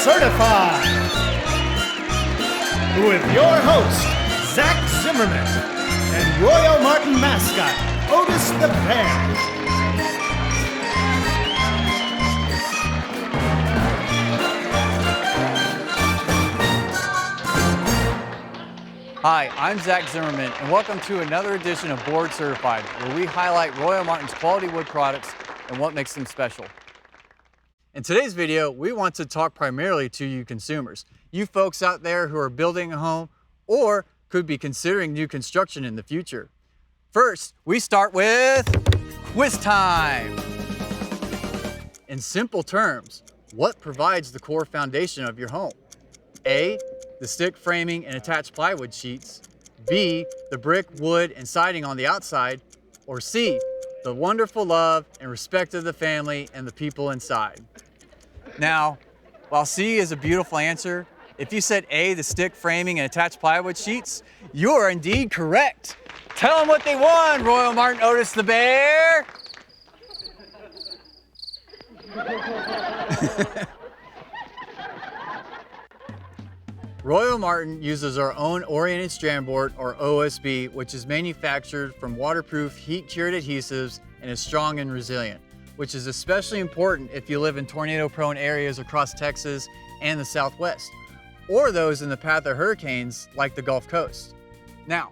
certified. With your host, Zach Zimmerman, and RoyOMartin mascot, Otis the Bear. Hi, I'm Zach Zimmerman, and welcome to another edition of Board Certified, where we highlight RoyOMartin's quality wood products and what makes them special. In today's video, we want to talk primarily to you consumers, you folks out there who are building a home or could be considering new construction in the future. First, we start with quiz time. In simple terms, what provides the core foundation of your home? A, the stick framing and attached plywood sheets, B, the brick, wood, and siding on the outside, or C, the wonderful love and respect of the family and the people inside. Now, while C is a beautiful answer, if you said A, the stick framing and attached plywood sheets, you are indeed correct. Tell them what they won, RoyOMartin Otis the Bear. RoyOMartin uses our own Oriented Strand Board, or OSB, which is manufactured from waterproof, heat-cured adhesives and is strong and resilient, which is especially important if you live in tornado-prone areas across Texas and the Southwest, or those in the path of hurricanes like the Gulf Coast. Now,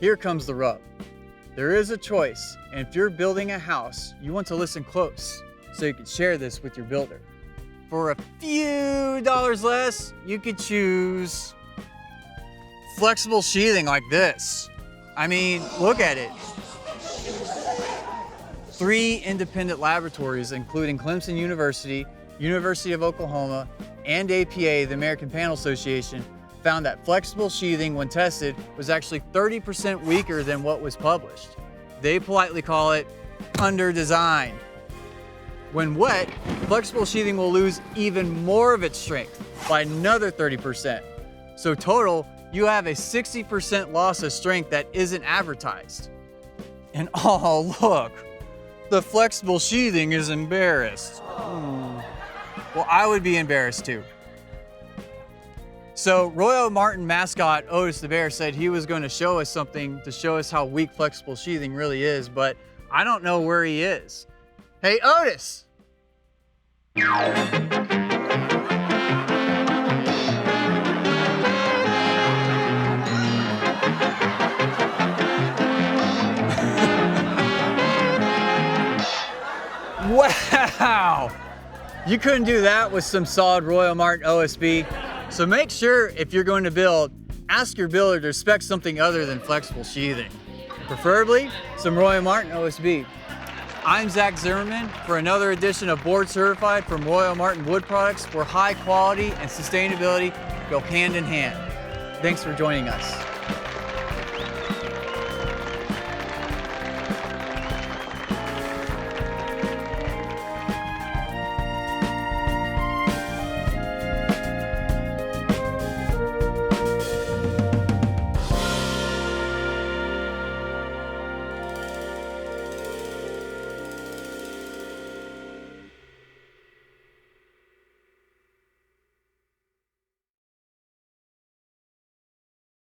here comes the rub. There is a choice, and if you're building a house, you want to listen close so you can share this with your builder. For a few dollars less, you could choose flexible sheathing like this. I mean, look at it. 3 independent laboratories, including Clemson University, University of Oklahoma, and APA, the American Panel Association, found that flexible sheathing, when tested, was actually 30% weaker than what was published. They politely call it under-designed. When wet, flexible sheathing will lose even more of its strength, by another 30%. So total, you have a 60% loss of strength that isn't advertised. And oh, look, the flexible sheathing is embarrassed. Well, I would be embarrassed too. So RoyOMartin mascot Otis the Bear said he was going to show us something to show us how weak flexible sheathing really is, but I don't know where he is. Hey, Otis! Wow! You couldn't do that with some solid RoyOMartin OSB. So make sure if you're going to build, ask your builder to spec something other than flexible sheathing. Preferably some RoyOMartin OSB. I'm Zach Zimmerman for another edition of Board Certified from RoyOMartin Wood Products, where high quality and sustainability go hand in hand. Thanks for joining us.